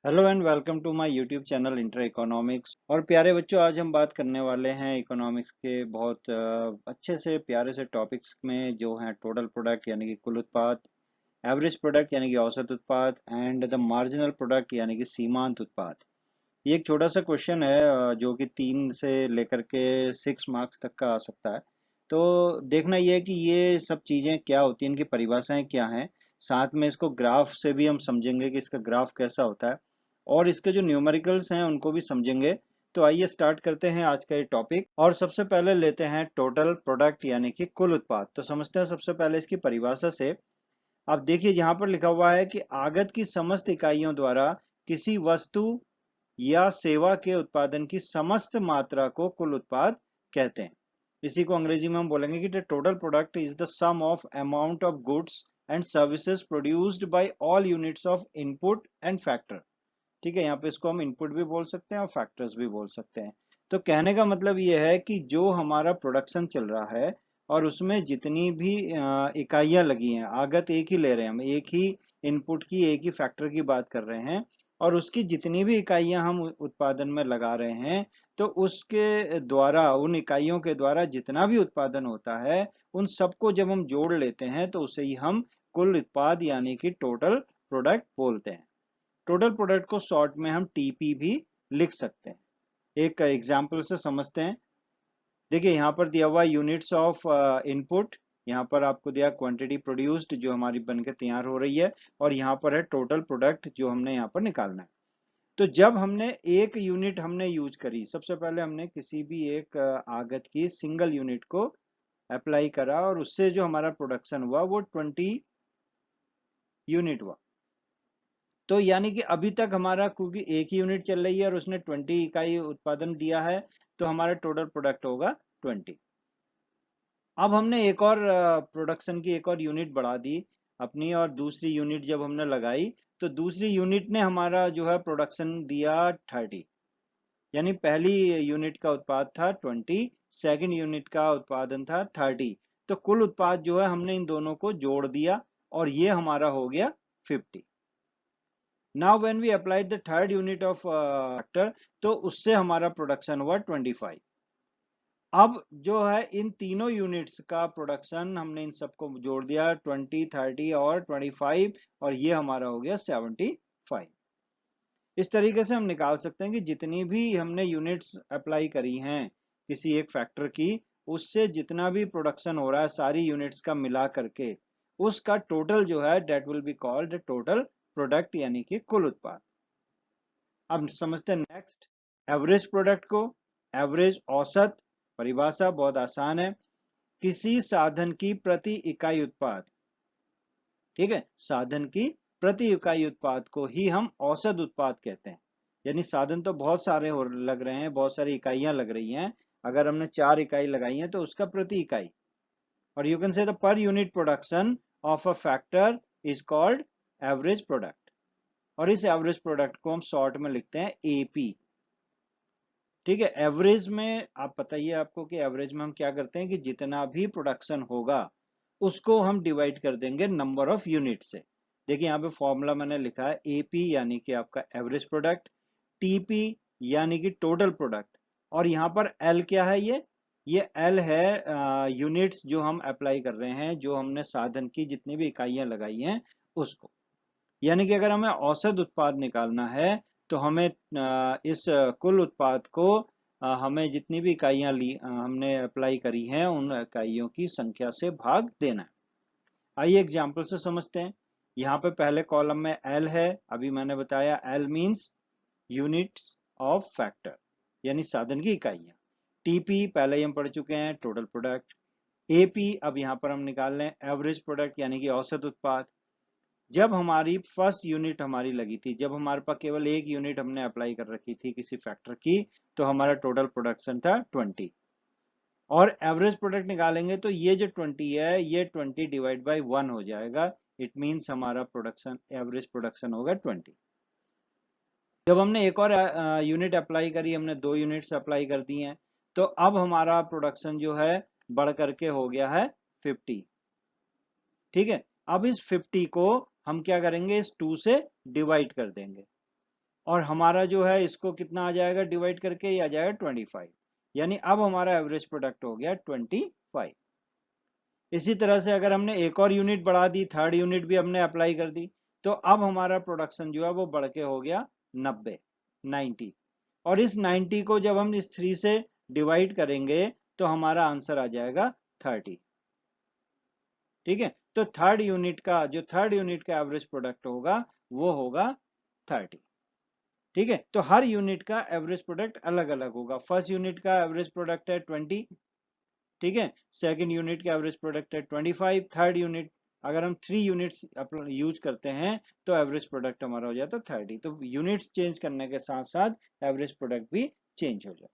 Hello and welcome to my YouTube channel inter economics. और प्यारे बच्चों, आज हम बात करने वाले हैं इकोनॉमिक्स के बहुत अच्छे से प्यारे से टॉपिक्स में, जो हैं टोटल प्रोडक्ट यानी कि कुल उत्पाद, एवरेज प्रोडक्ट यानी कि औसत उत्पाद, एंड द मार्जिनल प्रोडक्ट यानी कि सीमांत उत्पाद। ये एक छोटा सा क्वेश्चन है जो कि 3 से लेकर के 6 मार्क्स तक का आ सकता है। तो देखना ये है कि ये सब चीज़ें क्या होती हैं, इनकी परिभाषाएं क्या हैं। साथ में इसको ग्राफ से भी हम समझेंगे कि इसका ग्राफ कैसा होता है, और इसके जो न्यूमेरिकल्स हैं उनको भी समझेंगे। तो आइए स्टार्ट करते हैं आज का ये टॉपिक। और सबसे पहले लेते हैं टोटल प्रोडक्ट यानी कि कुल उत्पाद। तो समझते हैं सबसे पहले इसकी परिभाषा से। आप देखिए, यहाँ पर लिखा हुआ है कि आगत की समस्त इकाइयों द्वारा किसी वस्तु या सेवा के उत्पादन की समस्त मात्रा को कुल उत्पाद कहते हैं। इसी को अंग्रेजी में हम बोलेंगे कि the total product is the sum of amount of goods and services produced by all units of input and factor. ठीक है, यहाँ पे इसको हम इनपुट भी बोल सकते हैं और फैक्टर्स भी बोल सकते हैं। तो कहने का मतलब ये है कि जो हमारा प्रोडक्शन चल रहा है और उसमें जितनी भी इकाइयां लगी हैं, आगत एक ही ले रहे हैं हम, एक ही इनपुट की, एक ही फैक्टर की बात कर रहे हैं, और उसकी जितनी भी इकाइयां हम उत्पादन में लगा रहे हैं, तो उसके द्वारा, उन इकाइयों के द्वारा जितना भी उत्पादन होता है, उन सबको जब हम जोड़ लेते हैं तो उसे ही हम कुल उत्पाद यानी कि टोटल प्रोडक्ट बोलते हैं। टोटल प्रोडक्ट को शॉर्ट में हम टीपी भी लिख सकते हैं। एक एग्जांपल से समझते हैं। देखिए, यहाँ पर दिया हुआ यूनिट्स ऑफ इनपुट, यहाँ पर आपको दिया क्वांटिटी प्रोड्यूस्ड जो हमारी बनके तैयार हो रही है, और यहाँ पर है टोटल प्रोडक्ट जो हमने यहाँ पर निकालना है। तो जब हमने एक यूनिट हमने यूज करी, सबसे पहले हमने किसी भी एक आगत की सिंगल यूनिट को अप्लाई करा, और उससे जो हमारा प्रोडक्शन हुआ वो 20 यूनिट हुआ। तो यानी कि अभी तक हमारा, क्योंकि एक ही यूनिट चल रही है और उसने 20 इकाई उत्पादन दिया है, तो हमारा टोटल प्रोडक्ट होगा 20। अब हमने एक और प्रोडक्शन की एक और यूनिट बढ़ा दी अपनी, और दूसरी यूनिट जब हमने लगाई, तो दूसरी यूनिट ने हमारा जो है प्रोडक्शन दिया 30। यानी पहली यूनिट का उत्पाद था 20, सेकेंड यूनिट का उत्पादन था 30। तो कुल उत्पाद जो है हमने इन दोनों को जोड़ दिया, और ये हमारा हो गया 50। Now when we applied the third unit of factor, तो उससे हमारा प्रोडक्शन हुआ 25। अब जो है इन तीनों यूनिट्स का प्रोडक्शन हमने इन सबको जोड़ दिया, 20, 30 और 25, और ये हमारा हो गया 75। इस तरीके से हम निकाल सकते हैं कि जितनी भी हमने यूनिट्स अप्लाई करी हैं किसी एक फैक्टर की, उससे जितना भी प्रोडक्शन हो रहा है सारी यूनिट्स का मिला करके, उसका टोटल जो है that will be called total product यानी कि कुल उत्पाद। अब समझते हैं नेक्स्ट एवरेज प्रोडक्ट को। एवरेज, औसत, परिभाषा बहुत आसान है। किसी साधन की प्रति इकाई उत्पाद, ठीक है, साधन की प्रति इकाई उत्पाद को ही हम औसत उत्पाद कहते हैं। यानी साधन तो बहुत सारे हो लग रहे हैं, बहुत सारी इकाइयां लग रही हैं। अगर हमने 4 इकाई लगाई हैं तो उसका प्रति इकाई, और you can say the per unit production of a factor is called average product. और इस एवरेज प्रोडक्ट को हम शॉर्ट में लिखते हैं एपी। ठीक है, एवरेज में आप बताइए, आपको कि एवरेज में हम क्या करते हैं कि जितना भी प्रोडक्शन होगा उसको हम डिवाइड कर देंगे नंबर ऑफ यूनिट से। देखिए, यहाँ पे फॉर्मूला मैंने लिखा है एपी यानी कि आपका एवरेज प्रोडक्ट, टीपी यानी कि टोटल प्रोडक्ट, और यहाँ पर एल क्या है, ये एल है यूनिट्स जो हम अप्लाई कर रहे हैं, जो हमने साधन की जितनी भी इकाइयां लगाई हैं उसको। यानी कि अगर हमें औसत उत्पाद निकालना है, तो हमें इस कुल उत्पाद को हमें जितनी भी इकाइयां ली हमने अप्लाई करी हैं, उन इकाइयों की संख्या से भाग देना है। आइए एग्जाम्पल से समझते हैं। यहाँ पे पहले कॉलम में एल है, अभी मैंने बताया L means units of factor, यानी साधन की इकाइयां। टीपी पहले ही हम पढ़ चुके हैं, टोटल प्रोडक्ट। एपी अब यहाँ पर हम निकाल लें एवरेज प्रोडक्ट यानी कि औसत उत्पाद। जब हमारी फर्स्ट यूनिट हमारी लगी थी, जब हमारे पास केवल एक यूनिट हमने अप्लाई कर रखी थी किसी फैक्टर की, तो हमारा टोटल प्रोडक्शन था 20। और एवरेज प्रोडक्ट निकालेंगे तो ये जो 20 है, ये 20 डिवाइड बाई 1 हो जाएगा। इट मीन्स हमारा प्रोडक्शन, एवरेज प्रोडक्शन होगा 20। जब हमने एक और यूनिट अप्लाई करी, हमने 2 यूनिट्स अप्लाई कर दी हैं, तो अब हमारा प्रोडक्शन जो है बढ़ करके हो गया है 50। ठीक है, अब इस 50 को हम क्या करेंगे, इस 2 से डिवाइड कर देंगे। और हमारा जो है इसको कितना आ जाएगा डिवाइड करके, ये आ जाएगा 25, यानी अब हमारा एवरेज प्रोडक्ट हो गया 25। इसी तरह से अगर हमने एक और यूनिट बढ़ा दी, थर्ड यूनिट भी हमने अप्लाई कर दी, तो अब हमारा प्रोडक्शन जो है वो बढ़ के हो गया 90। और इस 90 को जब हम इस 3 से डिवाइड करेंगे तो हमारा आंसर आ जाएगा 30। ठीक है, तो थर्ड यूनिट का एवरेज प्रोडक्ट होगा वो होगा 30। ठीक है, तो हर यूनिट का एवरेज प्रोडक्ट अलग अलग होगा। फर्स्ट यूनिट का एवरेज प्रोडक्ट है 20, ठीक है, सेकंड यूनिट का एवरेज प्रोडक्ट है 25, थर्ड यूनिट अगर हम 3 यूनिट्स यूज करते हैं तो एवरेज प्रोडक्ट हमारा हो जाता है 30। तो यूनिट्स चेंज करने के साथ साथ एवरेज प्रोडक्ट भी चेंज हो जाए।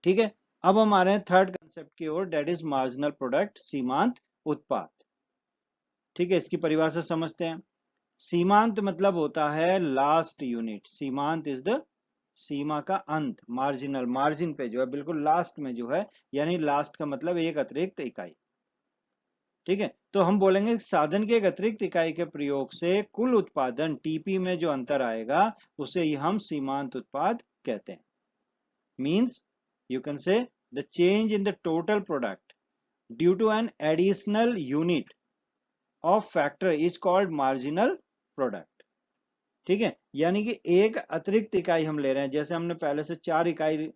ठीक है, अब हम आ रहे हैं थर्ड कंसेप्ट की ओर, डेट इज मार्जिनल प्रोडक्ट, सीमांत उत्पाद। ठीक है, इसकी परिभाषा समझते हैं। सीमांत मतलब होता है लास्ट यूनिट। सीमांत इज द सीमा का अंत, मार्जिनल मार्जिन पे जो है बिल्कुल लास्ट में जो है, यानी लास्ट का मतलब एक अतिरिक्त इकाई। ठीक है, तो हम बोलेंगे साधन के एक अतिरिक्त इकाई के प्रयोग से कुल उत्पादन टीपी में जो अंतर आएगा उसे ही हम सीमांत उत्पाद कहते हैं। Means you can say the change in the total product due to an additional unit of factor is called marginal product. ठीक है, यानी कि एक अतिरिक्त इकाई हम ले रहे हैं, जैसे हमने पहले से 4 इकाई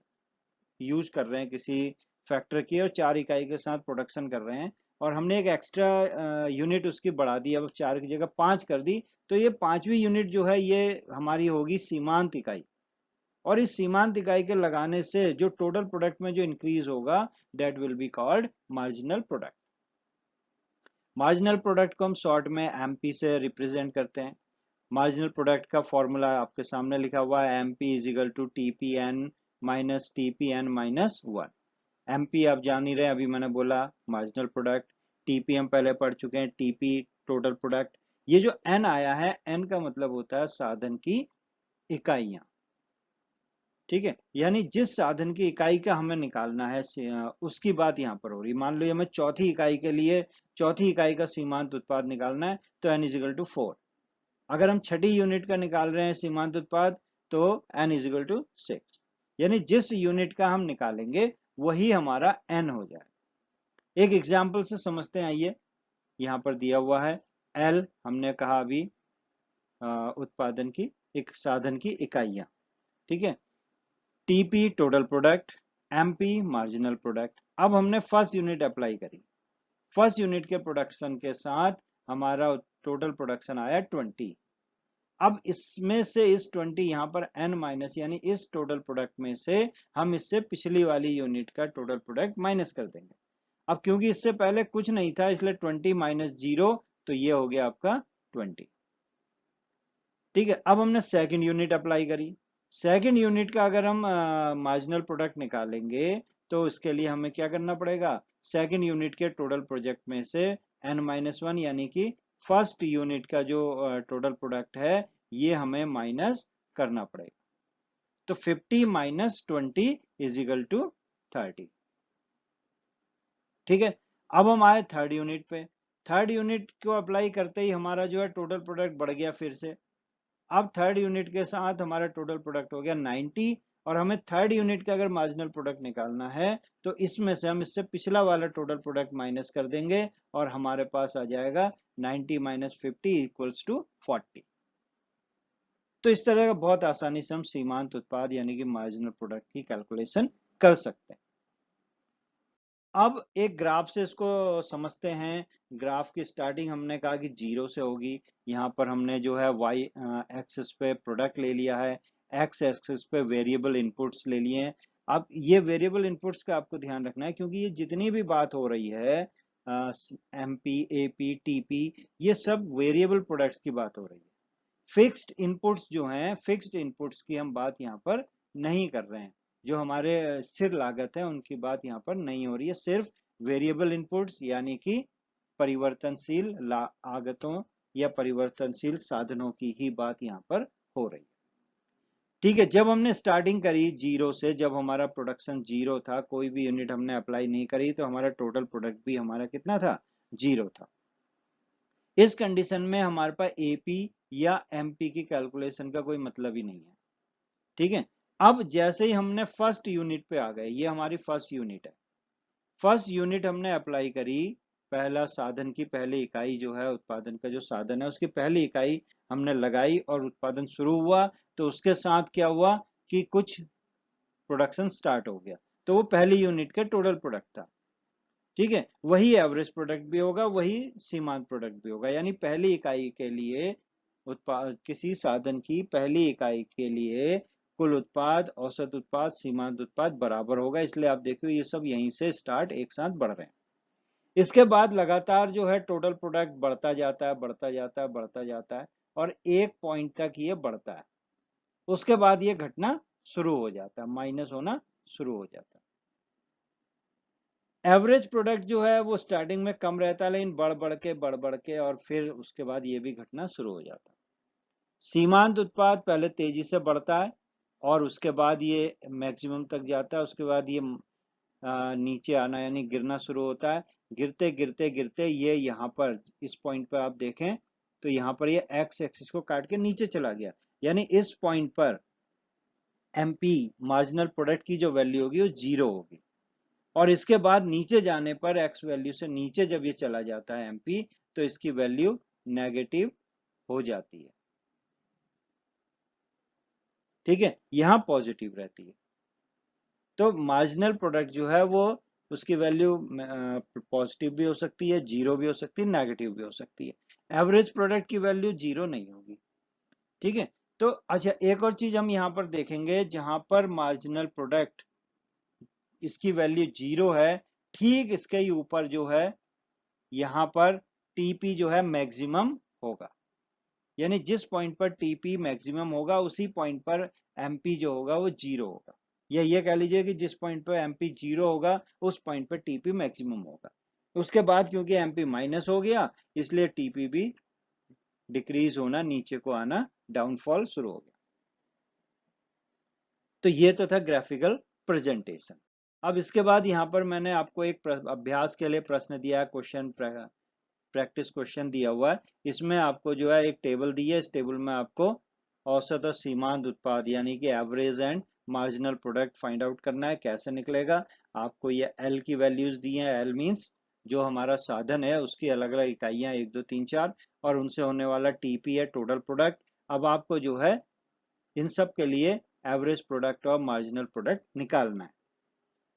यूज कर रहे हैं किसी फैक्टर की और 4 इकाई के साथ प्रोडक्शन कर रहे हैं, और हमने एक एक्स्ट्रा यूनिट उसकी बढ़ा दी, अब 4 की जगह 5 कर दी, तो ये 5वीं यूनिट जो है ये हमारी होगी सीमांत इकाई। और इस सीमांत इकाई के लगाने से जो टोटल प्रोडक्ट में जो इंक्रीज होगा that will be called marginal product. Marginal product को हम शॉर्ट में एमपी से रिप्रेजेंट करते हैं। मार्जिनल प्रोडक्ट का फॉर्मूला आपके सामने लिखा हुआ है, MP is equal to TPN minus TPN minus 1। MP आप जान ही रहे हैं, अभी मैंने बोला मार्जिनल प्रोडक्ट, टीपीएम पहले पढ़ चुके हैं, टीपी टोटल प्रोडक्ट। ये जो एन आया है, एन का मतलब होता है साधन की इकाइयां। ठीक है, यानी जिस साधन की इकाई का हमें निकालना है उसकी बात यहाँ पर हो रही। मान लो हमें चौथी इकाई के लिए चौथी इकाई का सीमांत उत्पाद निकालना है, तो एन इज इक्वल टू 4। अगर हम छठी यूनिट का निकाल रहे हैं सीमांत उत्पाद, तो एन इज इक्वल टू 6। यानी जिस यूनिट का हम निकालेंगे वही हमारा एन हो जाए। एक एग्जाम्पल से समझते हैं, आइए। यहाँ पर दिया हुआ है एल, हमने कहा अभी उत्पादन की एक साधन की इकाइयां। ठीक है, TP total product, MP marginal product. अब हमने फर्स्ट यूनिट अप्लाई करी, फर्स्ट यूनिट के प्रोडक्शन के साथ हमारा टोटल प्रोडक्शन आया 20। अब इसमें से इस 20 यहाँ पर n माइनस, यानी इस टोटल प्रोडक्ट में से हम इससे पिछली वाली यूनिट का टोटल प्रोडक्ट माइनस कर देंगे। अब क्योंकि इससे पहले कुछ नहीं था, इसलिए 20 माइनस 0, तो ये हो गया आपका 20। ठीक है, अब हमने सेकंड यूनिट अप्लाई करी। सेकंड यूनिट का अगर हम मार्जिनल प्रोडक्ट निकालेंगे तो इसके लिए हमें क्या करना पड़ेगा, सेकंड यूनिट के टोटल प्रोडक्ट में से n-1 यानी कि फर्स्ट यूनिट का जो टोटल प्रोडक्ट है ये हमें माइनस करना पड़ेगा। तो 50 माइनस 20 इज इक्वल टू 30। ठीक है, अब हम आए थर्ड यूनिट पे। थर्ड यूनिट को अप्लाई करते ही हमारा जो है टोटल प्रोडक्ट बढ़ गया फिर से। अब थर्ड यूनिट के साथ हमारा टोटल प्रोडक्ट हो गया 90, और हमें थर्ड यूनिट का अगर मार्जिनल प्रोडक्ट निकालना है तो इसमें से हम इससे पिछला वाला टोटल प्रोडक्ट माइनस कर देंगे और हमारे पास आ जाएगा 90 माइनस 50 इक्वल्स टू 40। तो इस तरह का बहुत आसानी से हम सीमांत उत्पाद यानी कि मार्जिनल प्रोडक्ट की कैलकुलेशन कर सकते हैं। अब एक ग्राफ से इसको समझते हैं। ग्राफ की स्टार्टिंग हमने कहा कि 0 से होगी। यहाँ पर हमने जो है y एक्सिस पे प्रोडक्ट ले लिया है, x एक्सिस पे वेरिएबल इनपुट्स ले लिए हैं। अब ये वेरिएबल इनपुट्स का आपको ध्यान रखना है, क्योंकि ये जितनी भी बात हो रही है एमपी एपी टीपी, ये सब वेरिएबल प्रोडक्ट्स की बात हो रही है। फिक्स्ड इनपुट्स जो हैं, फिक्स्ड इनपुट्स की हम बात यहाँ पर नहीं कर रहे हैं। जो हमारे स्थिर लागत है उनकी बात यहाँ पर नहीं हो रही है, सिर्फ वेरिएबल इनपुट्स यानी कि परिवर्तनशील लागतों या परिवर्तनशील साधनों की ही बात यहाँ पर हो रही है। ठीक है, जब हमने स्टार्टिंग करी 0 से, जब हमारा प्रोडक्शन 0 था, कोई भी यूनिट हमने अप्लाई नहीं करी, तो हमारा टोटल प्रोडक्ट भी हमारा कितना था, 0 था। इस कंडीशन में हमारे पास एपी या एमपी की कैलकुलेशन का कोई मतलब ही नहीं है। ठीक है, अब जैसे ही हमने फर्स्ट यूनिट पे आ गए, ये हमारी फर्स्ट यूनिट है, फर्स्ट यूनिट हमने अप्लाई करी, पहला साधन की पहली इकाई जो है, उत्पादन का जो साधन है उसकी पहली इकाई हमने लगाई और उत्पादन शुरू हुआ, तो उसके साथ क्या हुआ कि कुछ प्रोडक्शन स्टार्ट हो गया, तो वो पहली यूनिट का टोटल प्रोडक्ट था। ठीक है, वही एवरेज प्रोडक्ट भी होगा, वही सीमांत प्रोडक्ट भी होगा, यानी पहली इकाई के लिए उत्पाद, किसी साधन की पहली इकाई के लिए कुल उत्पाद, औसत उत्पाद, सीमांत उत्पाद बराबर होगा। इसलिए आप देखो ये सब यहीं से स्टार्ट एक साथ बढ़ रहे हैं। इसके बाद लगातार जो है टोटल प्रोडक्ट बढ़ता जाता है, बढ़ता जाता है, बढ़ता जाता है, और एक पॉइंट तक ये बढ़ता है। उसके बाद ये घटना शुरू हो जाता है, माइनस होना शुरू हो जाता है। एवरेज प्रोडक्ट जो है वो स्टार्टिंग में कम रहता है, लेकिन बढ़ बढ़ के और फिर उसके बाद ये भी घटना शुरू हो जाता है। सीमांत उत्पाद पहले तेजी से बढ़ता है और उसके बाद ये मैक्सिमम तक जाता है, उसके बाद ये नीचे आना यानी गिरना शुरू होता है। गिरते गिरते गिरते ये यहाँ पर इस पॉइंट पर आप देखें तो यहाँ पर ये एक्स एक्सिस को काट के नीचे चला गया, यानी इस पॉइंट पर एमपी मार्जिनल प्रोडक्ट की जो वैल्यू होगी वो 0 होगी, और इसके बाद नीचे जाने पर एक्स वैल्यू से नीचे जब ये चला जाता है एमपी, तो इसकी वैल्यू नेगेटिव हो जाती है। ठीक है, यहां पॉजिटिव रहती है। तो मार्जिनल प्रोडक्ट जो है वो उसकी वैल्यू पॉजिटिव भी हो सकती है, जीरो भी हो सकती है, नेगेटिव भी हो सकती है। एवरेज प्रोडक्ट की वैल्यू जीरो नहीं होगी। ठीक है, तो अच्छा एक और चीज हम यहाँ पर देखेंगे, जहां पर मार्जिनल प्रोडक्ट इसकी वैल्यू जीरो है, ठीक इसके ही ऊपर जो है यहाँ पर टीपी जो है मैक्सिमम होगा, यानी जिस पॉइंट पर टीपी मैक्सिमम होगा उसी पॉइंट पर एमपी जो होगा वो जीरो होगा, या ये कह लीजिए कि जिस पॉइंट पर एमपी जीरो होगा उस पॉइंट पर टीपी मैक्सिमम होगा। उसके बाद क्योंकि एमपी माइनस हो गया, इसलिए टीपी भी डिक्रीज होना, नीचे को आना, डाउनफॉल शुरू हो गया। तो ये तो था ग्राफिकल प्रेजेंटेशन। अब इसके बाद यहाँ पर मैंने आपको एक अभ्यास के लिए प्रश्न दिया है, क्वेश्चन प्रैक्टिस क्वेश्चन दिया हुआ है। इसमें आपको जो है एक टेबल दी है, इस टेबल में आपको औसत और सीमांत उत्पाद यानी कि average and marginal product find out करना है। कैसे निकलेगा, आपको ये एल की वैल्यूज दी हैं, एल मींस जो हमारा साधन है उसकी अलग अलग इकाइयां 1 2 3 4, और उनसे होने वाला टीपी है टोटल प्रोडक्ट। अब आपको जो है इन सब के लिए एवरेज प्रोडक्ट और मार्जिनल प्रोडक्ट निकालना है।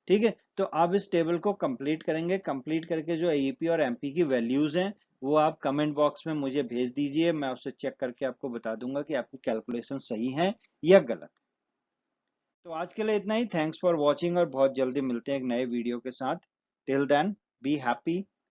ठीक है, तो आप इस टेबल को कंप्लीट करेंगे, कंप्लीट करके जो एपी और एमपी की वैल्यूज हैं वो आप कमेंट बॉक्स में मुझे भेज दीजिए, मैं उसे चेक करके आपको बता दूंगा कि आपकी कैलकुलेशन सही है या गलत। तो आज के लिए इतना ही, थैंक्स फॉर वॉचिंग, और बहुत जल्दी मिलते हैं एक नए वीडियो के साथ। Till then be happy,